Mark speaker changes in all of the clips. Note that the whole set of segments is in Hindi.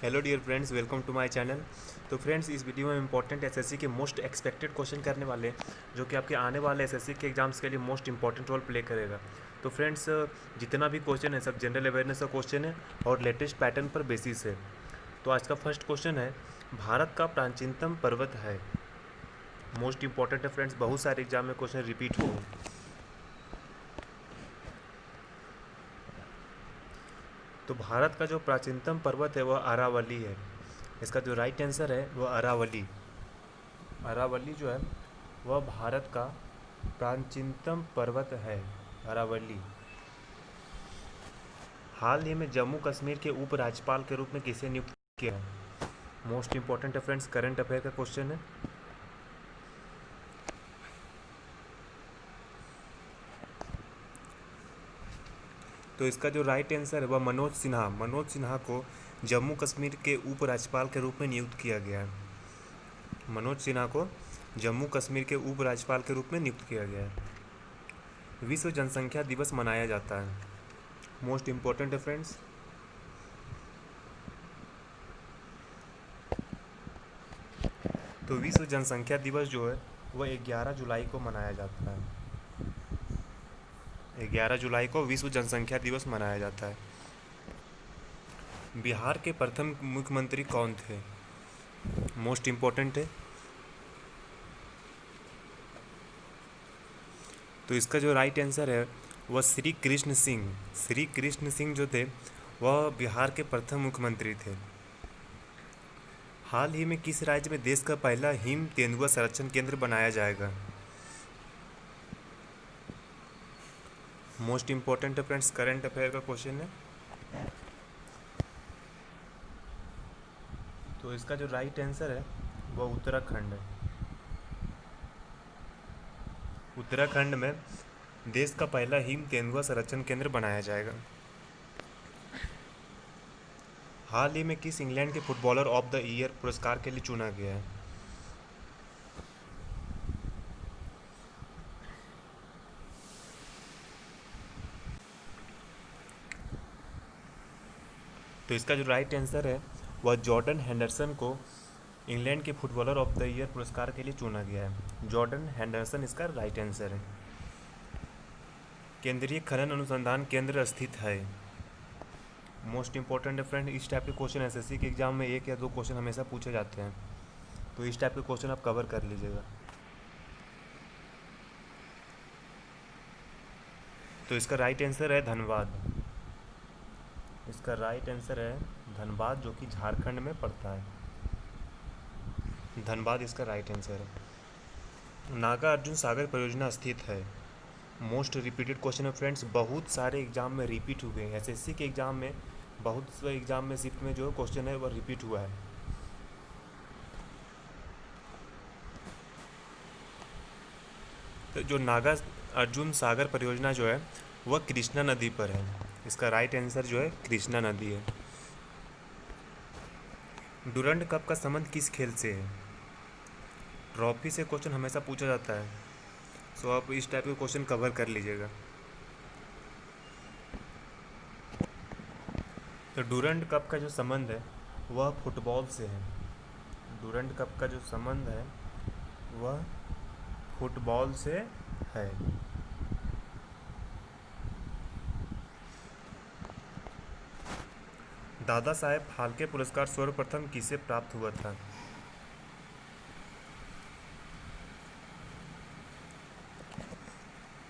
Speaker 1: Hello dear friends, welcome to my channel. तो फ्रेंड्स, इस वीडियो में इंपॉर्टेंट एसएससी के मोस्ट एक्सपेक्टेड क्वेश्चन करने वाले हैं, जो कि आपके आने वाले एसएससी के एग्जाम्स के लिए मोस्ट इंपॉर्टेंट रोल प्ले करेगा। तो फ्रेंड्स, जितना भी क्वेश्चन है सब जनरल अवेयरनेस का क्वेश्चन है और लेटेस्ट पैटर्न पर बेसिस है। तो आज का फर्स्ट क्वेश्चन है, भारत का प्राचीनतम पर्वत है। मोस्ट इंपॉर्टेंट है फ्रेंड्स, बहुत सारे एग्जाम में क्वेश्चन रिपीट हुए हैं। तो भारत का जो प्राचीनतम पर्वत है वह अरावली है। इसका जो राइट आंसर है वह अरावली। अरावली जो है वह भारत का प्राचीनतम पर्वत है, अरावली। हाल ही में जम्मू कश्मीर के उपराज्यपाल के रूप में किसे नियुक्त किया है? मोस्ट इंपॉर्टेंट है फ्रेंड्स, करंट अफेयर का क्वेश्चन है। तो इसका जो राइट आंसर है वह मनोज सिन्हा। मनोज सिन्हा को जम्मू कश्मीर के उपराज्यपाल के रूप में नियुक्त किया गया है। मनोज सिन्हा को जम्मू कश्मीर के उपराज्यपाल के रूप में नियुक्त किया गया है। विश्व जनसंख्या दिवस मनाया जाता है। मोस्ट इंपॉर्टेंट है फ्रेंड्स। तो विश्व जनसंख्या दिवस जो है वह 11 जुलाई को मनाया जाता है। 11 जुलाई को विश्व जनसंख्या दिवस मनाया जाता है। बिहार के प्रथम मुख्यमंत्री कौन थे? मोस्ट इम्पोर्टेंट है। तो इसका जो राइट आंसर है वह श्री कृष्ण सिंह। श्री कृष्ण सिंह जो थे वह बिहार के प्रथम मुख्यमंत्री थे। हाल ही में किस राज्य में देश का पहला हिम तेंदुआ संरक्षण केंद्र बनाया जाएगा? मोस्ट इम्पोर्टेंट है फ्रेंड्स, करंट अफेयर का क्वेश्चन है। तो इसका जो राइट आंसर है वह उत्तराखंड है। उत्तराखंड में देश का पहला हिम तेंदुआ संरक्षण केंद्र बनाया जाएगा। हाल ही में किस इंग्लैंड के फुटबॉलर ऑफ द ईयर पुरस्कार के लिए चुना गया है? तो इसका जो राइट आंसर है वह जॉर्डन हेंडरसन को इंग्लैंड के फुटबॉलर ऑफ द ईयर पुरस्कार के लिए चुना गया है। जॉर्डन हेंडरसन इसका राइट आंसर है। केंद्रीय खनन अनुसंधान केंद्र स्थित है। मोस्ट इंपॉर्टेंट है फ्रेंड, इस टाइप के क्वेश्चन एसएससी के एग्जाम में एक या दो क्वेश्चन हमेशा पूछे जाते हैं, तो इस टाइप के क्वेश्चन आप कवर कर लीजिएगा। तो इसका राइट आंसर है धनबाद। इसका राइट आंसर है धनबाद, जो कि झारखंड में पड़ता है। धनबाद इसका राइट आंसर है। नागा अर्जुन सागर परियोजना स्थित है। मोस्ट रिपीटेड क्वेश्चन है फ्रेंड्स, बहुत सारे एग्जाम में रिपीट हुए हैं। एसएससी के एग्जाम में बहुत से एग्जाम में शिफ्ट में जो क्वेश्चन है वह रिपीट हुआ है। तो जो नागा अर्जुन सागर परियोजना जो है वह कृष्णा नदी पर है। इसका राइट आंसर जो है कृष्णा नदी है। डूरंड कप का संबंध किस खेल से है? ट्रॉफी से क्वेश्चन हमेशा पूछा जाता है, सो आप इस टाइप के क्वेश्चन कवर कर लीजिएगा। तो डूरंड कप का जो संबंध है वह फुटबॉल से है। डूरंड कप का जो संबंध है वह फुटबॉल से है। दादा साहेब फाल्के पुरस्कार सर्वप्रथम किसे प्राप्त हुआ था?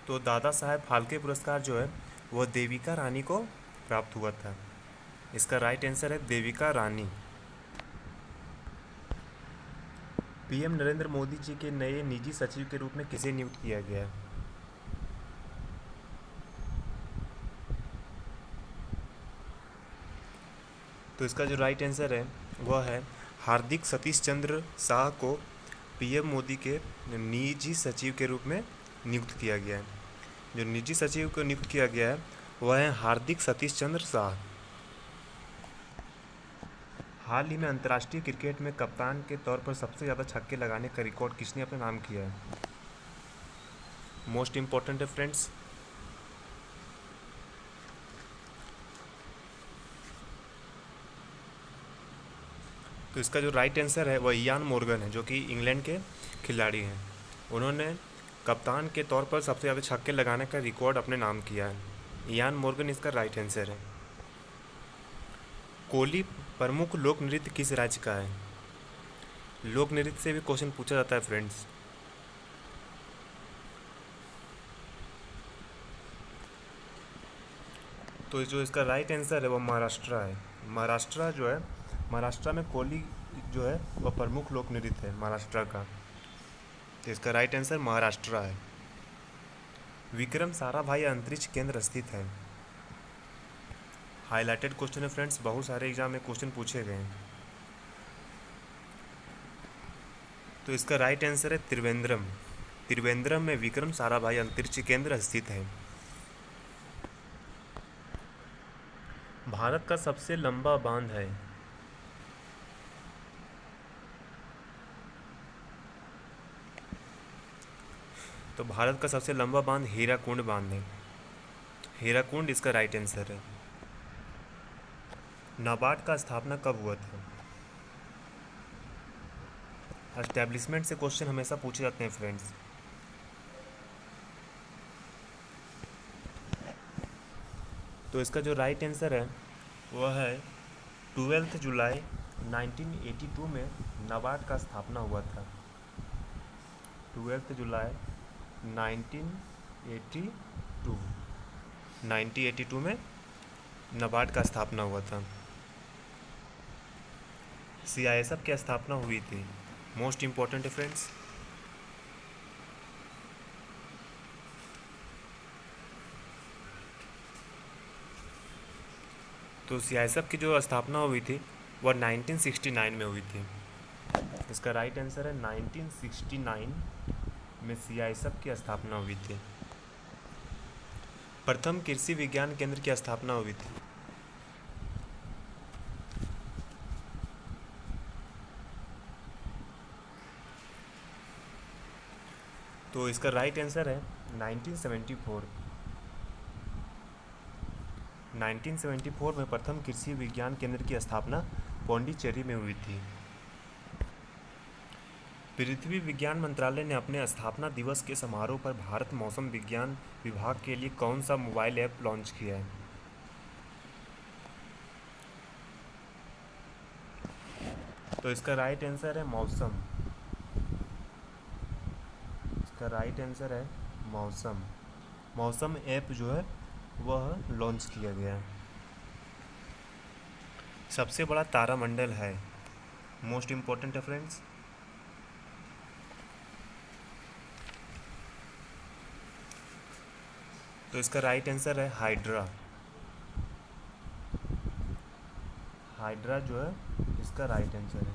Speaker 1: तो दादा साहेब फाल्के पुरस्कार जो है वह देविका रानी को प्राप्त हुआ था। इसका राइट आंसर है देविका रानी। पीएम नरेंद्र मोदी जी के नए निजी सचिव के रूप में किसे नियुक्त किया गया है? तो इसका जो राइट आंसर है वह है हार्दिक सतीश चंद्र शाह को पीएम मोदी के निजी सचिव के रूप में नियुक्त किया गया है। जो निजी सचिव को नियुक्त किया गया है वह है हार्दिक सतीश चंद्र शाह। हाल ही में अंतर्राष्ट्रीय क्रिकेट में कप्तान के तौर पर सबसे ज़्यादा छक्के लगाने का रिकॉर्ड किसने अपने नाम किया है? मोस्ट इम्पॉर्टेंट है फ्रेंड्स। तो इसका जो राइट आंसर है वह इयान मोर्गन है, जो कि इंग्लैंड के खिलाड़ी हैं। उन्होंने कप्तान के तौर पर सबसे ज़्यादा छक्के लगाने का रिकॉर्ड अपने नाम किया है। इयान मोर्गन इसका राइट आंसर है। कोली प्रमुख लोक नृत्य किस राज्य का है? लोक नृत्य से भी क्वेश्चन पूछा जाता है फ्रेंड्स। तो जो इसका राइट आंसर है वो महाराष्ट्र है। महाराष्ट्र जो है, महाराष्ट्र में कोली जो है वह प्रमुख लोक नृत्य है महाराष्ट्र का। तो इसका राइट आंसर महाराष्ट्र है। विक्रम साराभाई अंतरिक्ष केंद्र स्थित है। हाईलाइटेड क्वेश्चन है फ्रेंड्स, बहुत सारे एग्जाम में क्वेश्चन पूछे गए हैं। तो इसका राइट आंसर है त्रिवेंद्रम। त्रिवेंद्रम में विक्रम साराभाई अंतरिक्ष केंद्र स्थित है। भारत का सबसे लंबा बांध है। तो भारत का सबसे लंबा बांध हीराकुंड बांध है। हीराकुंड इसका राइट आंसर है। नाबार्ड का स्थापना कब हुआ था? एस्टैब्लिशमेंट से क्वेश्चन हमेशा पूछे जाते हैं फ्रेंड्स। तो इसका जो राइट आंसर है वह है 12 जुलाई 1982 में नाबार्ड का स्थापना हुआ था। 12 जुलाई 1982 में नाबार्ड का स्थापना हुआ था। सीआईएसएफ की स्थापना हुई थी। मोस्ट इम्पॉर्टेंट है फ्रेंड्स। तो सीआईएसएफ की जो स्थापना हुई थी वह 1969 में हुई थी। इसका राइट आंसर है 1969 में सीआईएसएफ की स्थापना हुई थी। प्रथम कृषि विज्ञान केंद्र की स्थापना हुई थी। तो इसका राइट आंसर है 1974। 1974 में प्रथम कृषि विज्ञान केंद्र की स्थापना पौंडीचेरी में हुई थी। पृथ्वी विज्ञान मंत्रालय ने अपने स्थापना दिवस के समारोह पर भारत मौसम विज्ञान विभाग के लिए कौन सा मोबाइल ऐप लॉन्च किया है? तो इसका राइट आंसर है मौसम। इसका राइट आंसर है मौसम। मौसम ऐप जो है वह लॉन्च किया गया है। सबसे बड़ा तारामंडल है। मोस्ट इम्पोर्टेंट है फ्रेंड्स। तो इसका राइट आंसर है हाइड्रा। हाइड्रा जो है इसका राइट आंसर है।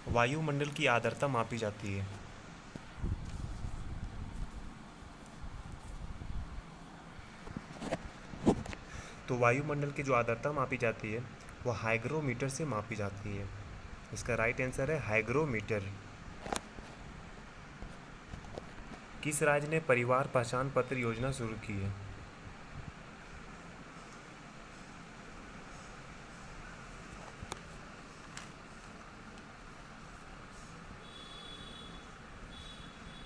Speaker 1: वायुमंडल की आर्द्रता मापी जाती है। तो वायुमंडल की जो आर्द्रता मापी जाती है वह हाइग्रोमीटर से मापी जाती है। इसका राइट आंसर है हाइग्रोमीटर। किस राज्य ने परिवार पहचान पत्र योजना शुरू की है?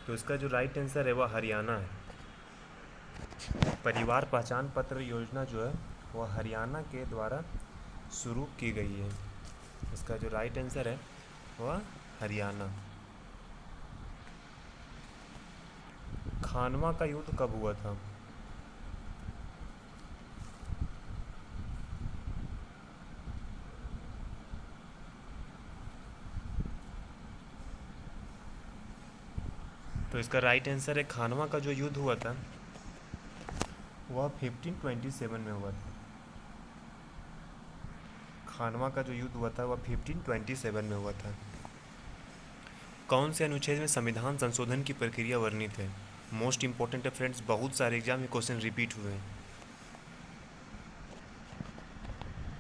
Speaker 1: तो इसका जो राइट आंसर है वह हरियाणा है। परिवार पहचान पत्र योजना जो है वह हरियाणा के द्वारा शुरू की गई है। इसका जो राइट आंसर है वह हरियाणा। खानवा का युद्ध कब हुआ था? तो इसका राइट आंसर है खानवा का जो युद्ध हुआ था वह 1527 में हुआ था। खानवा का जो युद्ध हुआ था वह 1527 में हुआ था। कौन से अनुच्छेद में संविधान संशोधन की प्रक्रिया वर्णित है? मोस्ट इम्पोर्टेंट है फ्रेंड्स, बहुत सारे एग्जाम में क्वेश्चन रिपीट हुए हैं।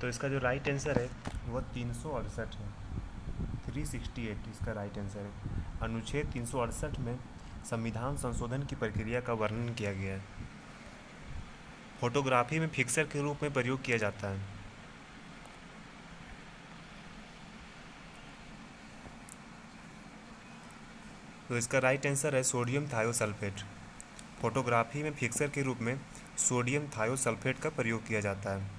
Speaker 1: तो इसका जो राइट आंसर है वह 368 है। 368 इसका राइट आंसर है। अनुच्छेद 368 में संविधान संशोधन की प्रक्रिया का वर्णन किया गया है। फोटोग्राफी में फिक्सर के रूप में प्रयोग किया जाता है। तो इसका राइट आंसर है सोडियम थायोसल्फेट। फोटोग्राफी में फिक्सर के रूप में सोडियम थायोसल्फेट का प्रयोग किया जाता है।